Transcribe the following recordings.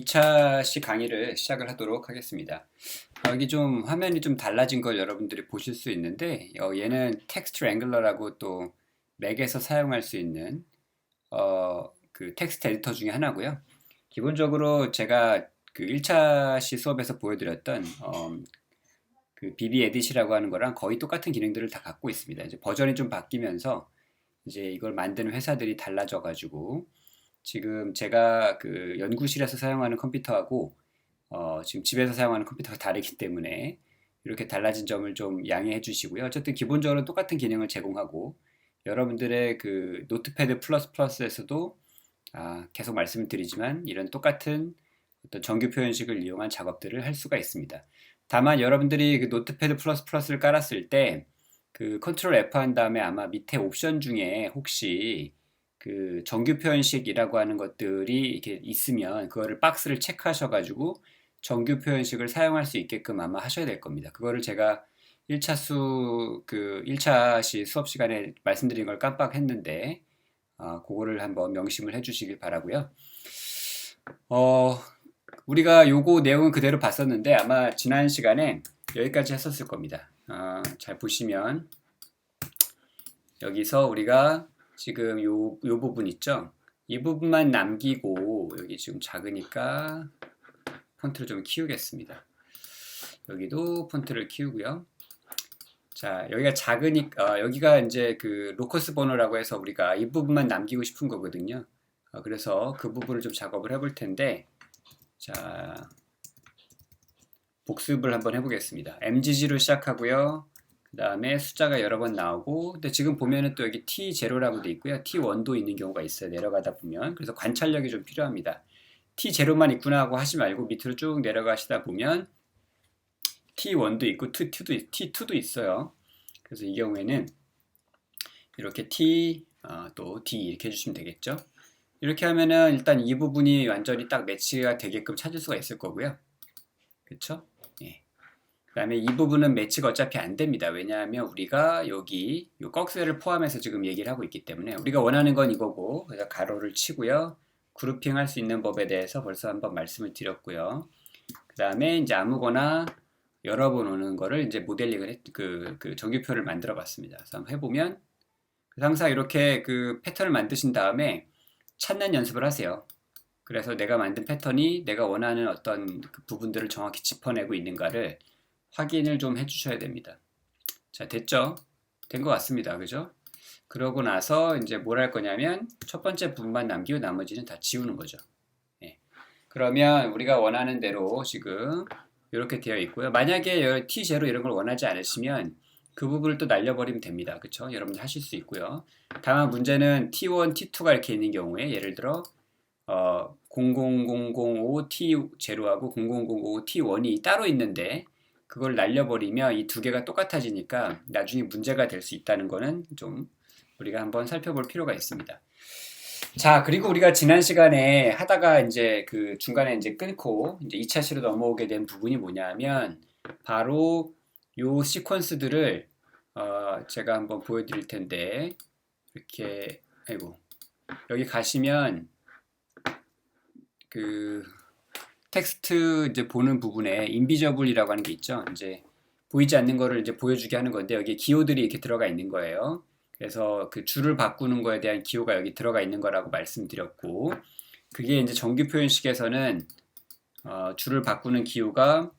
2차시 강의를 시작을 하도록 하겠습니다. 여기 좀 화면이 좀 달라진 걸 여러분들이 보실 수 있는데 얘는 텍스트 랭글러라고 또 맥에서 사용할 수 있는 그 텍스트 에디터 중에 하나고요. 기본적으로 제가 그 1차시 수업에서 보여드렸던 그 BB 에딧이라고 하는 거랑 거의 똑같은 기능들을 다 갖고 있습니다. 이제 버전이 좀 바뀌면서 이제 이걸 만드는 회사들이 달라져 가지고 지금 제가 그 연구실에서 사용하는 컴퓨터하고 지금 집에서 사용하는 컴퓨터가 다르기 때문에 이렇게 달라진 점을 좀 양해해 주시고요. 어쨌든 기본적으로 똑같은 기능을 제공하고 여러분들의 그 노트패드 플러스 플러스에서도 계속 말씀을 드리지만 이런 똑같은 어떤 정규 표현식을 이용한 작업들을 할 수가 있습니다. 다만 여러분들이 그 노트패드 플러스 플러스를 깔았을 때 그 컨트롤 F 한 다음에 아마 밑에 옵션 중에 혹시 그 정규 표현식이라고 하는 것들이 이렇게 있으면 그거를 박스를 체크하셔가지고 정규 표현식을 사용할 수 있게끔 아마 하셔야 될 겁니다. 그거를 제가 1차 시 수업 시간에 말씀드린 걸 깜빡했는데 그거를 한번 명심을 해주시길 바라고요. 우리가 요거 내용은 그대로 봤었는데 아마 지난 시간에 여기까지 했었을 겁니다. 잘 보시면 여기서 우리가 지금 요 부분 있죠? 이 부분만 남기고 여기 지금 작으니까 폰트를 좀 키우겠습니다. 여기도 폰트를 키우고요. 자, 여기가 작으니까 여기가 이제 그 로커스 번호라고 해서 우리가 이 부분만 남기고 싶은 거거든요. 그래서 그 부분을 좀 작업을 해볼 텐데 자, 복습을 한번 해보겠습니다. MGG로 시작하고요. 그 다음에 숫자가 여러 번 나오고 근데 지금 보면은 또 여기 T0라고 돼 있고요. T1도 있는 경우가 있어요. 내려가다 보면. 그래서 관찰력이 좀 필요합니다. T0만 있구나 하고 하지 말고 밑으로 쭉 내려가시다 보면 T1도 있고 T2도 있어요. 그래서 이 경우에는 이렇게 T, 또 D 이렇게 해주시면 되겠죠. 이렇게 하면은 일단 이 부분이 완전히 딱 매치가 되게끔 찾을 수가 있을 거고요. 그쵸? 예. 그 다음에 이 부분은 매치가 어차피 안 됩니다. 왜냐하면 우리가 여기 요 꺽쇠를 포함해서 지금 얘기를 하고 있기 때문에 우리가 원하는 건 이거고 그래서 가로를 치고요. 그룹핑 할 수 있는 법에 대해서 벌써 한번 말씀을 드렸고요. 그 다음에 이제 아무거나 여러 번 오는 거를 이제 모델링을 그 정규표를 만들어 봤습니다. 그래서 한번 해보면 항상 이렇게 그 패턴을 만드신 다음에 찾는 연습을 하세요. 그래서 내가 만든 패턴이 내가 원하는 어떤 그 부분들을 정확히 짚어내고 있는가를 확인을 좀 해주셔야 됩니다. 자, 됐죠? 된 것 같습니다. 그죠? 그러고 나서 이제 뭘 할 거냐면 첫 번째 부분만 남기고 나머지는 다 지우는 거죠. 예. 그러면 우리가 원하는 대로 지금 이렇게 되어 있고요. 만약에 T0 이런 걸 원하지 않으시면 그 부분을 또 날려버리면 됩니다. 그쵸? 여러분들 하실 수 있고요. 다만 문제는 T1, T2가 이렇게 있는 경우에 예를 들어 00005T0하고 0005T1이 따로 있는데 그걸 날려버리면 이 두 개가 똑같아지니까 나중에 문제가 될 수 있다는 거는 좀 우리가 한번 살펴볼 필요가 있습니다. 자, 그리고 우리가 지난 시간에 하다가 이제 그 중간에 이제 끊고 이제 2차시로 넘어오게 된 부분이 뭐냐면 바로 요 시퀀스들을 제가 한번 보여드릴 텐데 이렇게 아이고 여기 가시면 그 텍스트 이제 보는 부분에 인비저블이라고 하는 게 있죠. 이제 보이지 않는 거를 이제 보여주게 하는 건데 여기에 기호들이 이렇게 들어가 있는 거예요. 그래서 그 줄을 바꾸는 거에 대한 기호가 여기 들어가 있는 거라고 말씀드렸고 그게 이제 정규 표현식에서는 줄을 바꾸는 기호가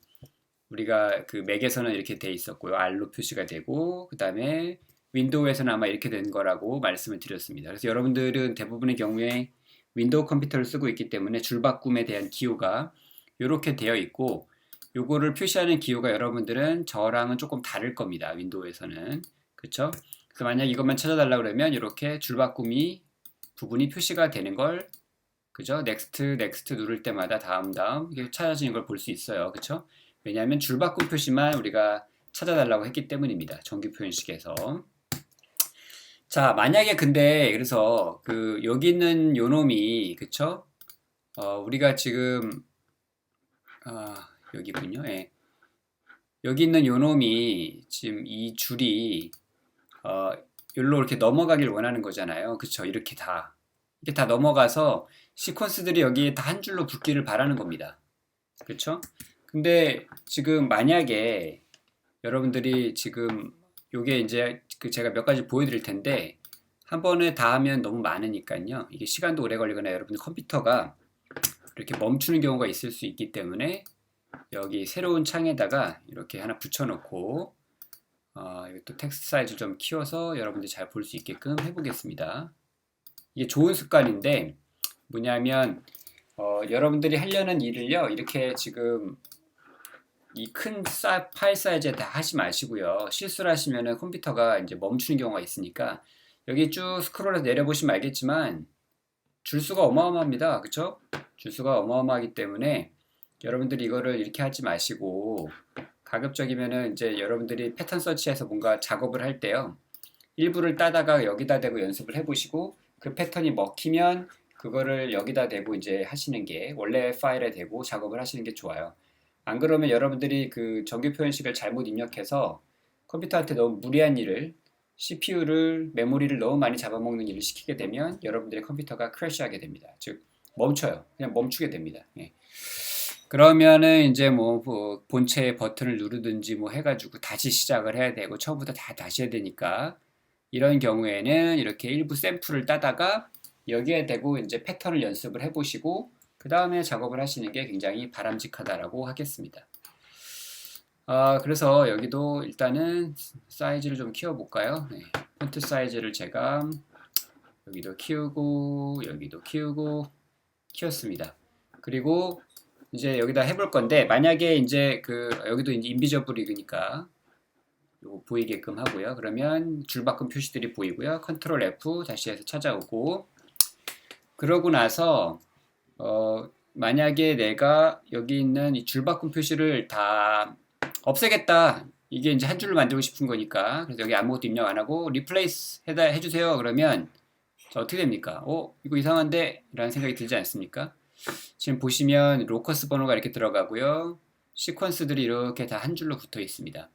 우리가 그 맥에서는 이렇게 돼 있었고요. R로 표시가 되고 그 다음에 윈도우에서는 아마 이렇게 된 거라고 말씀을 드렸습니다. 그래서 여러분들은 대부분의 경우에 윈도우 컴퓨터를 쓰고 있기 때문에 줄 바꿈에 대한 기호가 이렇게 되어 있고 요거를 표시하는 기호가 여러분들은 저랑은 조금 다를 겁니다. 윈도우에서는. 그쵸? 그래서 만약 이것만 찾아달라 그러면 이렇게 줄 바꿈이 부분이 표시가 되는 걸 그죠? 넥스트 누를 때마다 다음 이렇게 찾아지는 걸 볼 수 있어요. 그쵸? 왜냐하면 줄 바꿈 표시만 우리가 찾아달라고 했기 때문입니다. 정규 표현식에서. 자, 만약에 근데 그래서 그 여기 있는 요놈이 그쵸? 우리가 지금 여기군요. 예. 여기 있는 요놈이 지금 이 줄이 여기로 이렇게 넘어가길 원하는 거잖아요. 그쵸? 이렇게 다 넘어가서 시퀀스들이 여기에 다 한 줄로 붙기를 바라는 겁니다. 그쵸? 근데 지금 만약에 여러분들이 지금 요게 이제 그 제가 몇 가지 보여드릴 텐데 한 번에 다 하면 너무 많으니까요. 이게 시간도 오래 걸리거나 여러분 컴퓨터가 이렇게 멈추는 경우가 있을 수 있기 때문에 여기 새로운 창에다가 이렇게 하나 붙여놓고 이것도 텍스트 사이즈 좀 키워서 여러분들이 잘 볼 수 있게끔 해보겠습니다. 이게 좋은 습관인데 뭐냐면 여러분들이 하려는 일을요 이렇게 지금 이 큰 파일 사이즈에 다 하지 마시고요. 실수를 하시면은 컴퓨터가 이제 멈추는 경우가 있으니까 여기 쭉 스크롤해서 내려보시면 알겠지만 줄수가 어마어마합니다. 그쵸? 줄수가 어마어마하기 때문에 여러분들이 이거를 이렇게 하지 마시고 가급적이면은 이제 여러분들이 패턴 서치해서 뭔가 작업을 할 때요. 일부를 따다가 여기다 대고 연습을 해보시고 그 패턴이 먹히면 그거를 여기다 대고 이제 하시는 게 원래 파일에 대고 작업을 하시는 게 좋아요. 안 그러면 여러분들이 그 정규 표현식을 잘못 입력해서 컴퓨터한테 너무 무리한 일을 CPU를 메모리를 너무 많이 잡아먹는 일을 시키게 되면 여러분들의 컴퓨터가 크래시하게 됩니다. 즉 멈춰요. 그냥 멈추게 됩니다. 예. 그러면은 이제 뭐 본체 버튼을 누르든지 뭐 해가지고 다시 시작을 해야 되고 처음부터 다시 해야 되니까 이런 경우에는 이렇게 일부 샘플을 따다가 여기에 대고 이제 패턴을 연습을 해보시고 그 다음에 작업을 하시는 게 굉장히 바람직하다라고 하겠습니다. 그래서 여기도 일단은 사이즈를 좀 키워볼까요? 네, 폰트 사이즈를 제가 여기도 키우고 여기도 키웠습니다. 그리고 이제 여기다 해볼 건데 만약에 이제 여기도 이제 인비저블이니까 요거 보이게끔 하고요. 그러면 줄바꿈 표시들이 보이고요. 컨트롤 F 다시 해서 찾아오고 그러고 나서 만약에 내가 여기 있는 이 줄바꿈 표시를 다 없애겠다. 이게 이제 한 줄로 만들고 싶은 거니까. 그래서 여기 아무것도 입력 안 하고 리플레이스 해주세요. 그러면 어떻게 됩니까? 이거 이상한데? 라는 생각이 들지 않습니까? 지금 보시면 로커스 번호가 이렇게 들어가고요. 시퀀스들이 이렇게 다 한 줄로 붙어 있습니다.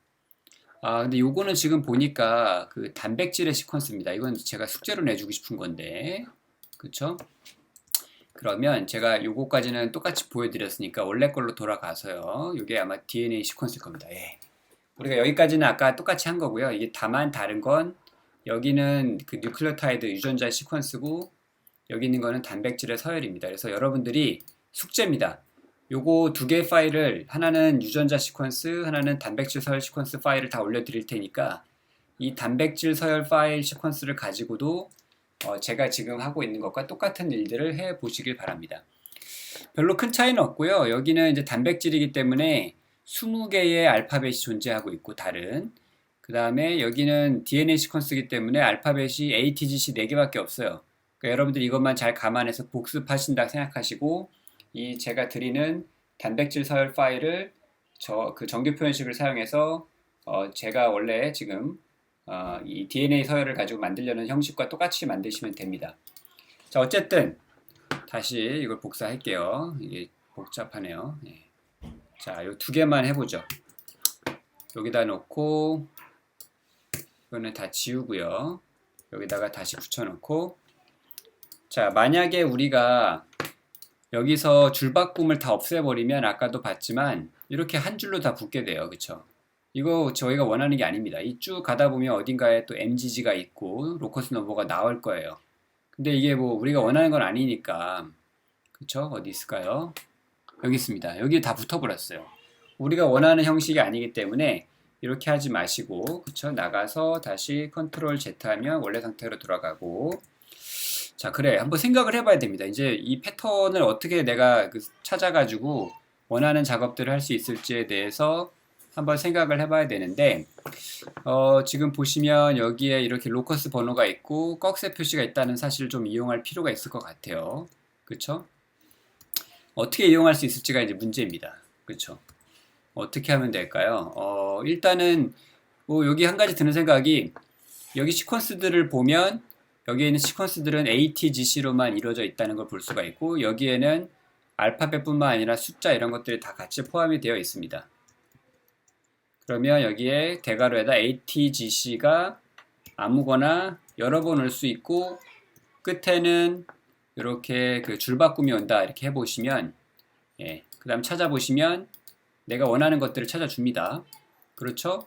근데 요거는 지금 보니까 그 단백질의 시퀀스입니다. 이건 제가 숙제로 내주고 싶은 건데. 그쵸? 그러면 제가 요거까지는 똑같이 보여드렸으니까 원래 걸로 돌아가서요. 이게 아마 DNA 시퀀스일 겁니다. 예. 우리가 여기까지는 아까 똑같이 한 거고요. 이게 다만 다른 건 여기는 그 뉴클레오타이드 유전자 시퀀스고 여기 있는 거는 단백질의 서열입니다. 그래서 여러분들이 숙제입니다. 요거 두 개의 파일을 하나는 유전자 시퀀스, 하나는 단백질 서열 시퀀스 파일을 다 올려드릴 테니까 이 단백질 서열 파일 시퀀스를 가지고도 제가 지금 하고 있는 것과 똑같은 일들을 해 보시길 바랍니다. 별로 큰 차이는 없고요. 여기는 이제 단백질이기 때문에 20개의 알파벳이 존재하고 있고 다른 그 다음에 여기는 DNA 시퀀스이기 때문에 알파벳이 A, T, G, C 4개밖에 없어요. 그러니까 여러분들이 이것만 잘 감안해서 복습하신다 생각하시고 이 제가 드리는 단백질 서열 파일을 그 정규 표현식을 사용해서 제가 원래 지금 이 DNA 서열을 가지고 만들려는 형식과 똑같이 만드시면 됩니다. 자, 어쨌든 다시 이걸 복사할게요. 이게 복잡하네요. 네. 자, 요 두 개만 해보죠. 여기다 놓고 이거는 다 지우고요. 여기다가 다시 붙여놓고 자, 만약에 우리가 여기서 줄바꿈을 다 없애버리면 아까도 봤지만 이렇게 한 줄로 다 붙게 돼요. 그쵸? 이거 저희가 원하는 게 아닙니다. 이 쭉 가다 보면 어딘가에 또 MGG가 있고 로커스 넘버가 나올 거예요. 근데 이게 뭐 우리가 원하는 건 아니니까 그쵸? 어디 있을까요? 여기 있습니다. 여기 다 붙어버렸어요. 우리가 원하는 형식이 아니기 때문에 이렇게 하지 마시고 그쵸? 나가서 다시 컨트롤 Z 하면 원래 상태로 돌아가고 자 그래 한번 생각을 해봐야 됩니다. 이제 이 패턴을 어떻게 내가 찾아가지고 원하는 작업들을 할 수 있을지에 대해서 한번 생각을 해봐야 되는데 지금 보시면 여기에 이렇게 로커스 번호가 있고 꺽쇠 표시가 있다는 사실을 좀 이용할 필요가 있을 것 같아요. 그쵸? 어떻게 이용할 수 있을지가 이제 문제입니다. 그쵸? 어떻게 하면 될까요? 일단은 뭐 여기 한 가지 드는 생각이 여기 시퀀스들을 보면 여기에 있는 시퀀스들은 ATGC로만 이루어져 있다는 걸 볼 수가 있고 여기에는 알파벳뿐만 아니라 숫자 이런 것들이 다 같이 포함이 되어 있습니다. 그러면 여기에 대괄호에다 ATGC가 아무거나 여러 번 올 수 있고 끝에는 이렇게 그 줄바꿈이 온다 이렇게 해보시면 예, 그 다음 찾아보시면 내가 원하는 것들을 찾아줍니다. 그렇죠?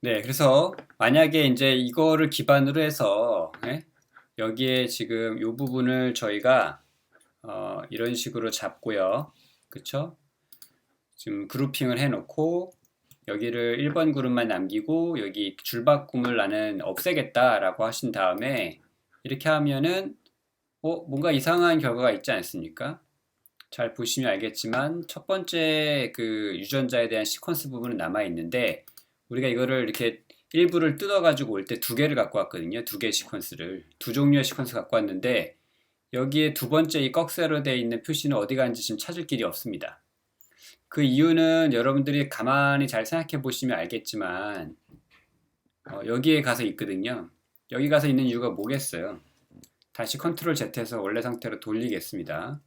네, 그래서 만약에 이제 이거를 기반으로 해서 예, 여기에 지금 이 부분을 저희가 이런 식으로 잡고요. 그쵸? 지금 그룹핑을 해놓고 여기를 1번 그룹만 남기고 여기 줄바꿈을 나는 없애겠다라고 하신 다음에 이렇게 하면은 뭔가 이상한 결과가 있지 않습니까? 잘 보시면 알겠지만 첫 번째 그 유전자에 대한 시퀀스 부분은 남아 있는데 우리가 이거를 이렇게 일부를 뜯어 가지고 올 때 두 개를 갖고 왔거든요. 두 개 시퀀스를 두 종류의 시퀀스 갖고 왔는데 여기에 두 번째 이 꺽쇠로 되어 있는 표시는 어디 가는지 지금 찾을 길이 없습니다. 그 이유는 여러분들이 가만히 잘 생각해 보시면 알겠지만 여기에 가서 있거든요. 여기 가서 있는 이유가 뭐겠어요? 다시 컨트롤 Z에서 원래 상태로 돌리겠습니다.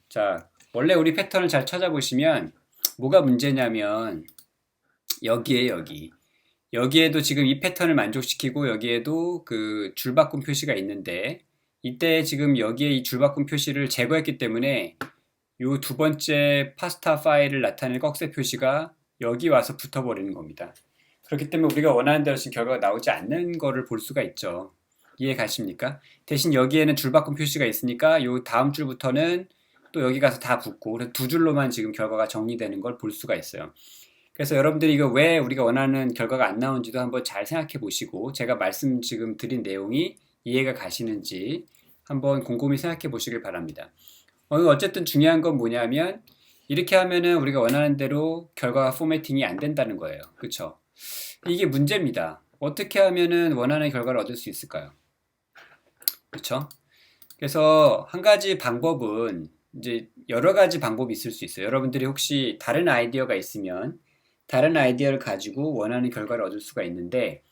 자, 원래 우리 패턴을 잘 찾아보시면 뭐가 문제냐면 여기에 여기. 여기에도 지금 이 패턴을 만족시키고 여기에도 그 줄바꿈 표시가 있는데 이때 지금 여기에 이 줄바꿈 표시를 제거했기 때문에 이 두 번째 파스타 파일을 나타내는 꺽쇠 표시가 여기 와서 붙어버리는 겁니다. 그렇기 때문에 우리가 원하는 대로 지금 결과가 나오지 않는 거를 볼 수가 있죠. 이해 가십니까? 대신 여기에는 줄바꿈 표시가 있으니까 이 다음 줄부터는 또 여기 가서 다 붙고 그래서 두 줄로만 지금 결과가 정리되는 걸 볼 수가 있어요. 그래서 여러분들이 이거 왜 우리가 원하는 결과가 안 나오는지도 한번 잘 생각해 보시고 제가 말씀 지금 드린 내용이 이해가 가시는지 한번 곰곰이 생각해 보시길 바랍니다. 어쨌든 중요한 건 뭐냐면 이렇게 하면은 우리가 원하는 대로 결과 포매팅이 안 된다는 거예요. 그렇죠? 이게 문제입니다. 어떻게 하면은 원하는 결과를 얻을 수 있을까요? 그렇죠? 그래서 한 가지 방법은 이제 여러 가지 방법이 있을 수 있어요. 여러분들이 혹시 다른 아이디어가 있으면 다른 아이디어를 가지고 원하는 결과를 얻을 수가 있는데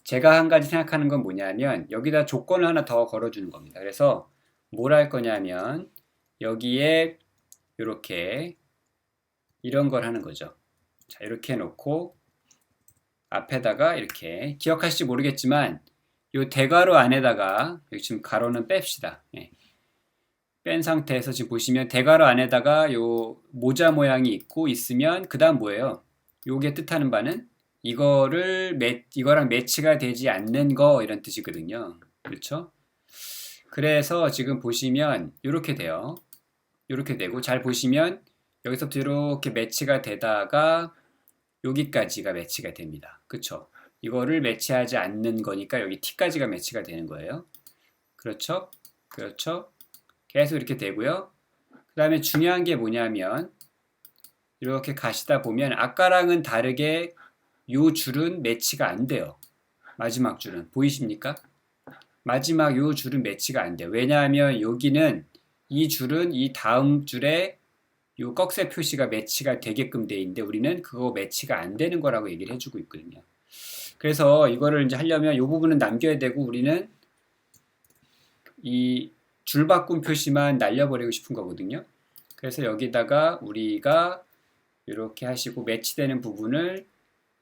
제가 한 가지 생각하는 건 뭐냐면 여기다 조건을 하나 더 걸어주는 겁니다. 그래서 뭘 할 거냐면 여기에 이렇게 이런 걸 하는 거죠. 자, 이렇게 해놓고 앞에다가 이렇게 기억하실지 모르겠지만 이 대괄호 안에다가 여기 지금 가로는 뺍시다. 예. 뺀 상태에서 지금 보시면 대괄호 안에다가 요 모자 모양이 있고 있으면 그 다음 뭐예요? 요게 뜻하는 바는 이거랑 매치가 되지 않는 거 이런 뜻이거든요. 그렇죠? 그래서 지금 보시면 이렇게 돼요. 이렇게 되고 잘 보시면 여기서부터 이렇게 매치가 되다가 여기까지가 매치가 됩니다. 그렇죠? 이거를 매치하지 않는 거니까 여기 T까지가 매치가 되는 거예요. 그렇죠? 그렇죠? 계속 이렇게 되고요. 그 다음에 중요한 게 뭐냐면 이렇게 가시다 보면 아까랑은 다르게 요 줄은 매치가 안 돼요. 마지막 줄은 보이십니까? 마지막 요 줄은 매치가 안 돼요. 왜냐하면 여기는 이 줄은 이 다음 줄에 요 꺽쇠 표시가 매치가 되게끔 돼 있는데 우리는 그거 매치가 안 되는 거라고 얘기를 해주고 있거든요. 그래서 이거를 이제 하려면 이 부분은 남겨야 되고 우리는 이 줄바꿈 표시만 날려버리고 싶은 거거든요. 그래서 여기다가 우리가 이렇게 하시고 매치되는 부분을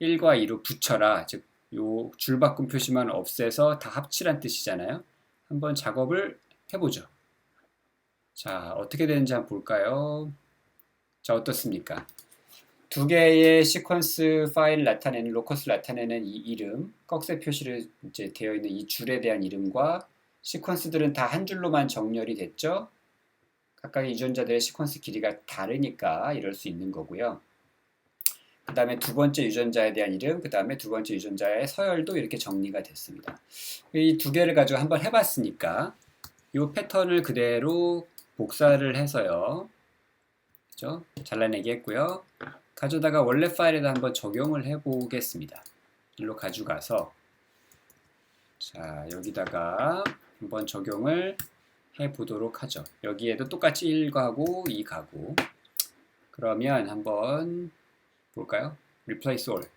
1과 2로 붙여라. 즉, 요 줄바꿈 표시만 없애서 다 합치란 뜻이잖아요. 한번 작업을 해보죠. 자, 어떻게 되는지 한번 볼까요? 자, 어떻습니까? 두 개의 시퀀스 파일을 나타내는 로커스를 나타내는 이 이름, 꺽쇠 표시를 이제 되어 있는 이 줄에 대한 이름과 시퀀스들은 다 한 줄로만 정렬이 됐죠. 각각의 유전자들의 시퀀스 길이가 다르니까 이럴 수 있는 거고요. 그 다음에 두 번째 유전자에 대한 이름, 그 다음에 두 번째 유전자의 서열도 이렇게 정리가 됐습니다. 이 두 개를 가지고 한번 해봤으니까 이 패턴을 그대로 복사를 해서요. 그죠? 잘라내기 했고요. 가져다가 원래 파일에다 한번 적용을 해보겠습니다. 일로 가져가서 자 여기다가 한번 적용을 해보도록 하죠. 여기에도 똑같이 1 가고 2 가고 그러면 한번 볼까요? Replace all.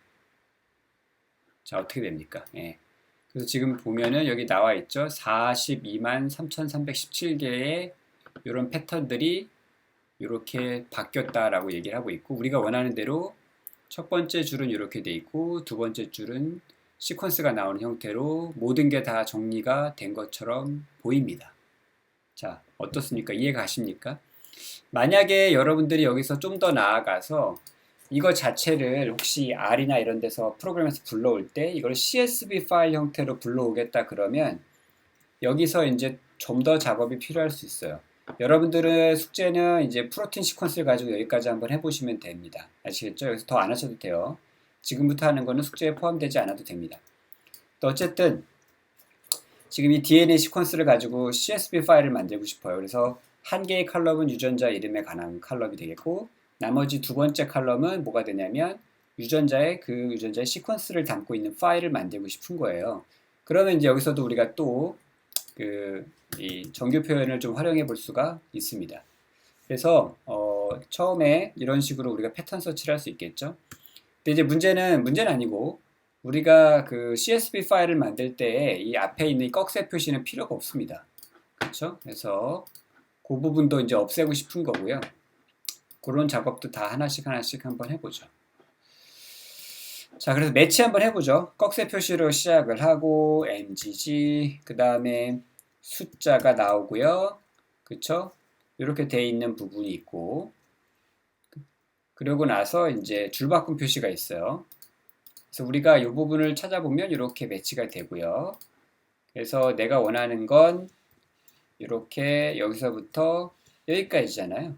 자 어떻게 됩니까? 예. 그래서 지금 보면은 여기 나와 있죠. 42만 3,317개의 이런 패턴들이 이렇게 바뀌었다라고 얘기를 하고 있고 우리가 원하는 대로 첫 번째 줄은 이렇게 돼 있고 두 번째 줄은 시퀀스가 나오는 형태로 모든 게 다 정리가 된 것처럼 보입니다. 자, 어떻습니까? 이해가 가십니까? 만약에 여러분들이 여기서 좀 더 나아가서 이거 자체를 혹시 R이나 이런 데서 프로그램에서 불러올 때 이걸 CSV 파일 형태로 불러오겠다 그러면 여기서 이제 좀 더 작업이 필요할 수 있어요. 여러분들의 숙제는 이제 프로틴 시퀀스를 가지고 여기까지 한번 해보시면 됩니다. 아시겠죠? 여기서 더 안 하셔도 돼요. 지금부터 하는 거는 숙제에 포함되지 않아도 됩니다. 또 어쨌든 지금 이 DNA 시퀀스를 가지고 CSV 파일을 만들고 싶어요. 그래서 한 개의 컬럼은 유전자 이름에 관한 컬럼이 되겠고 나머지 두 번째 컬럼은 뭐가 되냐면 유전자의 시퀀스를 담고 있는 파일을 만들고 싶은 거예요. 그러면 이제 여기서도 우리가 또 이 정규 표현을 좀 활용해 볼 수가 있습니다. 그래서 처음에 이런 식으로 우리가 패턴 서치를 할 수 있겠죠. 근데 이제 문제는 아니고 우리가 그 CSV 파일을 만들 때 이 앞에 있는 이 꺽쇠 표시는 필요가 없습니다. 그렇죠? 그래서 그 부분도 이제 없애고 싶은 거고요. 그런 작업도 다 하나씩 한번 해보죠. 자, 그래서 매치 한번 해보죠. 꺽쇠 표시로 시작을 하고 MGG 그 다음에 숫자가 나오고요. 그쵸? 이렇게 돼 있는 부분이 있고 그러고 나서 이제 줄바꿈 표시가 있어요. 그래서 우리가 이 부분을 찾아보면 이렇게 매치가 되고요. 그래서 내가 원하는 건 이렇게 여기서부터 여기까지잖아요.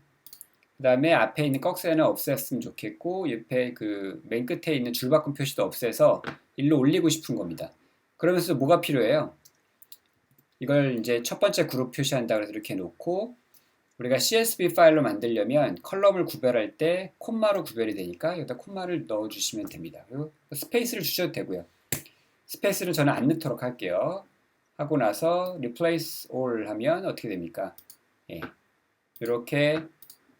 그 다음에 앞에 있는 꺽쇠는 없앴으면 좋겠고 옆에 그 맨 끝에 있는 줄바꿈 표시도 없애서 일로 올리고 싶은 겁니다. 그러면서 뭐가 필요해요? 이걸 이제 첫 번째 그룹 표시한다 그래서 이렇게 놓고 우리가 CSV 파일로 만들려면 컬럼을 구별할 때 콤마로 구별이 되니까 여기다 콤마를 넣어주시면 됩니다. 그리고 스페이스를 주셔도 되고요. 스페이스를 저는 안 넣도록 할게요. 하고 나서 replace all 하면 어떻게 됩니까? 예. 이렇게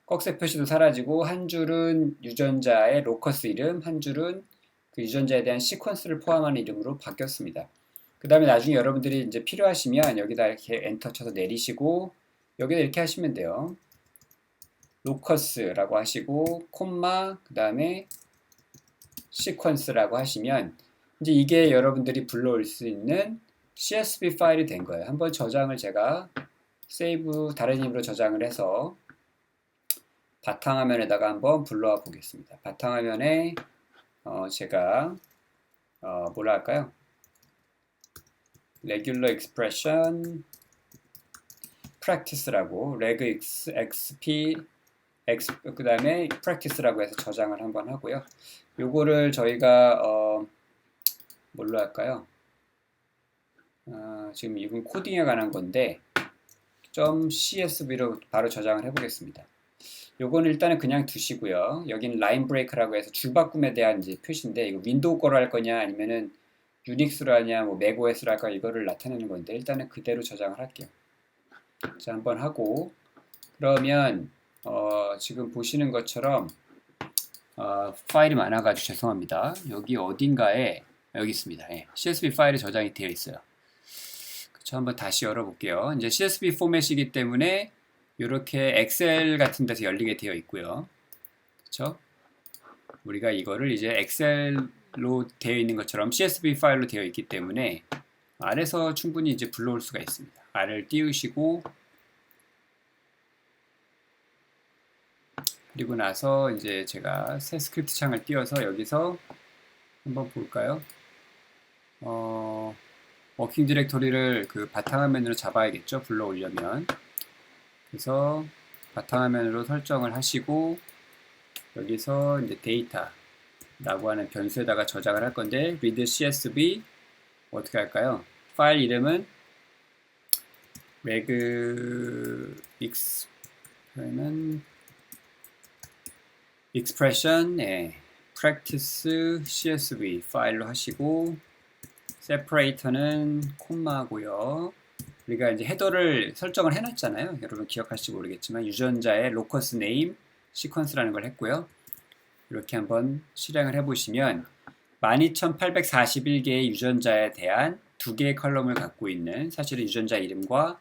꺽쇠 표시도 사라지고 한 줄은 유전자의 로커스 이름, 한 줄은 그 유전자에 대한 시퀀스를 포함하는 이름으로 바뀌었습니다. 그 다음에 나중에 여러분들이 이제 필요하시면 여기다 이렇게 엔터 쳐서 내리시고 여기다 이렇게 하시면 돼요. 로커스라고 하시고 콤마 그 다음에 시퀀스라고 하시면 이제 이게 여러분들이 불러올 수 있는 CSV 파일이 된 거예요. 한번 저장을 제가 세이브 다른 힘으로 저장을 해서 바탕화면에다가 한번 불러와 보겠습니다. 바탕화면에 제가 뭐라 할까요? Regular Expression Practice라고 reg xp 그 다음에 practice라고 해서 저장을 한번 하고요. 요거를 저희가 뭘로 할까요? 지금 이건 코딩에 관한 건데 .csv로 바로 저장을 해보겠습니다. 요거는 일단은 그냥 두시고요. 여기는 라인 브레이크라고 해서 줄바꿈에 대한 이제 표시인데 이거 윈도우 거로 할 거냐 아니면은 유닉스로 하냐 뭐 맥OS로 할까 이거를 나타내는 건데 일단은 그대로 저장을 할게요. 자, 한번 하고 그러면 지금 보시는 것처럼 파일이 많아가지고 죄송합니다. 여기 어딘가에 여기 있습니다. 예, CSV 파일이 저장이 되어 있어요. 그쵸, 한번 다시 열어볼게요. 이제 CSV 포맷이기 때문에 이렇게 엑셀 같은 데서 열리게 되어 있고요. 그쵸? 우리가 이거를 이제 엑셀로 되어 있는 것처럼 CSV 파일로 되어 있기 때문에 R에서 충분히 이제 불러올 수가 있습니다. R을 띄우시고 그리고 나서 이제 제가 새 스크립트 창을 띄워서 여기서 한번 볼까요? 워킹 디렉토리를 그 바탕화면으로 잡아야겠죠? 불러오려면. 그래서 바탕화면으로 설정을 하시고 여기서 이제 데이터라고 하는 변수에다가 저장을 할 건데 read csv 어떻게 할까요? 파일 이름은 regex는 expression practice csv 파일로 하시고 separator는 콤마고요. 우리가 이제 헤더를 설정을 해놨잖아요. 여러분 기억하실지 모르겠지만 유전자의 로커스 네임 시퀀스라는 걸 했고요. 이렇게 한번 실행을 해보시면 12841개의 유전자에 대한 두 개의 컬럼을 갖고 있는 사실은 유전자 이름과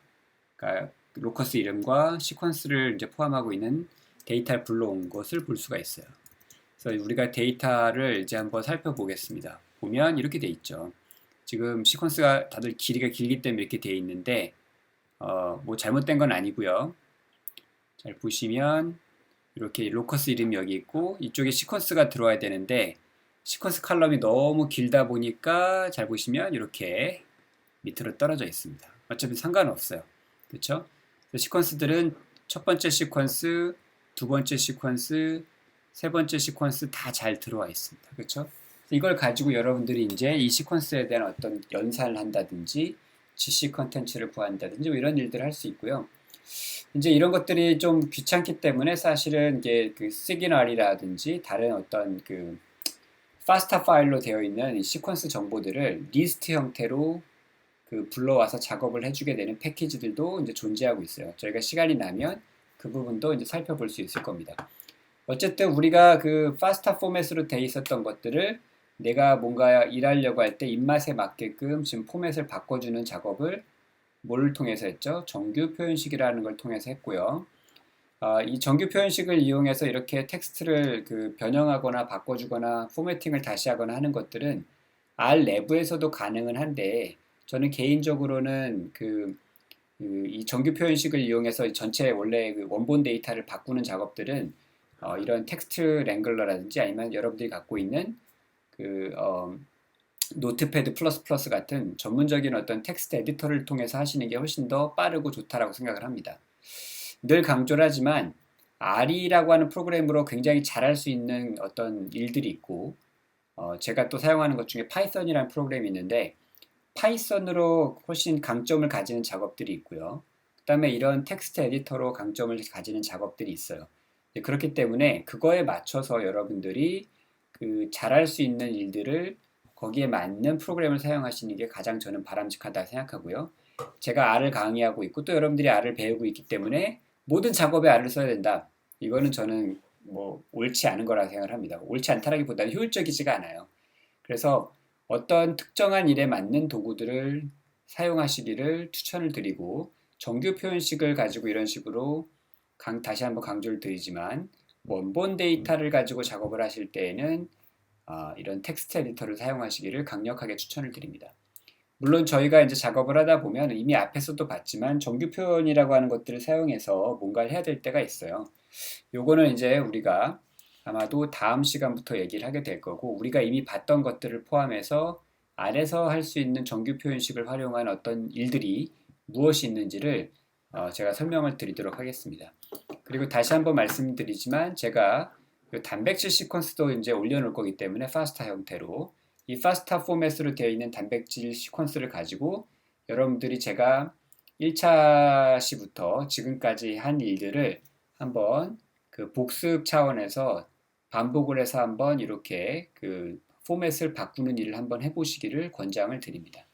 그러니까 로커스 이름과 시퀀스를 이제 포함하고 있는 데이터를 불러온 것을 볼 수가 있어요. 그래서 우리가 데이터를 이제 한번 살펴보겠습니다. 보면 이렇게 돼 있죠. 지금 시퀀스가 다들 길이가 길기 때문에 이렇게 돼 있는데 뭐 잘못된 건 아니고요. 잘 보시면 이렇게 로커스 이름이 여기 있고 이쪽에 시퀀스가 들어와야 되는데 시퀀스 칼럼이 너무 길다 보니까 잘 보시면 이렇게 밑으로 떨어져 있습니다. 어차피 상관없어요. 그렇죠? 시퀀스들은 첫 번째 시퀀스, 두 번째 시퀀스, 세 번째 시퀀스 다 잘 들어와 있습니다. 그렇죠? 이걸 가지고 여러분들이 이제 이 시퀀스에 대한 어떤 연산을 한다든지 GC 컨텐츠를 구한다든지 뭐 이런 일들을 할 수 있고요. 이제 이런 것들이 좀 귀찮기 때문에 사실은 이게 그 시그널이라든지 다른 어떤 그 파스타 파일로 되어 있는 이 시퀀스 정보들을 리스트 형태로 그 불러와서 작업을 해주게 되는 패키지들도 이제 존재하고 있어요. 저희가 시간이 나면 그 부분도 이제 살펴볼 수 있을 겁니다. 어쨌든 우리가 그 파스타 포맷으로 돼 있었던 것들을 내가 뭔가 일하려고 할 때 입맛에 맞게끔 지금 포맷을 바꿔주는 작업을 뭘 통해서 했죠? 정규 표현식이라는 걸 통해서 했고요. 이 정규 표현식을 이용해서 이렇게 텍스트를 그 변형하거나 바꿔주거나 포매팅을 다시 하거나 하는 것들은 R 내부에서도 가능은 한데 저는 개인적으로는 이 정규 표현식을 이용해서 전체 원래 그 원본 데이터를 바꾸는 작업들은 이런 텍스트 랭글러라든지 아니면 여러분들이 갖고 있는 노트패드 플러스 플러스 같은 전문적인 어떤 텍스트 에디터를 통해서 하시는 게 훨씬 더 빠르고 좋다라고 생각을 합니다. 늘 강조를 하지만 R이라고 하는 프로그램으로 굉장히 잘할 수 있는 어떤 일들이 있고 제가 또 사용하는 것 중에 파이썬이라는 프로그램이 있는데 파이썬으로 훨씬 강점을 가지는 작업들이 있고요. 그 다음에 이런 텍스트 에디터로 강점을 가지는 작업들이 있어요. 그렇기 때문에 그거에 맞춰서 여러분들이 그 잘할 수 있는 일들을 거기에 맞는 프로그램을 사용하시는 게 가장 저는 바람직하다 생각하고요. 제가 R을 강의하고 있고 또 여러분들이 R을 배우고 있기 때문에 모든 작업에 R을 써야 된다. 이거는 저는 뭐 옳지 않은 거라 생각을 합니다. 옳지 않다라기보다는 효율적이지가 않아요. 그래서 어떤 특정한 일에 맞는 도구들을 사용하시기를 추천을 드리고 정규 표현식을 가지고 이런 식으로 다시 한번 강조를 드리지만 원본 데이터를 가지고 작업을 하실 때에는 이런 텍스트 에디터를 사용하시기를 강력하게 추천을 드립니다. 물론 저희가 이제 작업을 하다 보면 이미 앞에서도 봤지만 정규 표현이라고 하는 것들을 사용해서 뭔가를 해야 될 때가 있어요. 요거는 이제 우리가 아마도 다음 시간부터 얘기를 하게 될 거고 우리가 이미 봤던 것들을 포함해서 안에서 할 수 있는 정규 표현식을 활용한 어떤 일들이 무엇이 있는지를 제가 설명을 드리도록 하겠습니다. 그리고 다시 한번 말씀드리지만 제가 단백질 시퀀스도 이제 올려놓을 거기 때문에 파스타 형태로 이 파스타 포맷으로 되어 있는 단백질 시퀀스를 가지고 여러분들이 제가 1차 시부터 지금까지 한 일들을 한번 그 복습 차원에서 반복을 해서 한번 이렇게 그 포맷을 바꾸는 일을 한번 해보시기를 권장을 드립니다.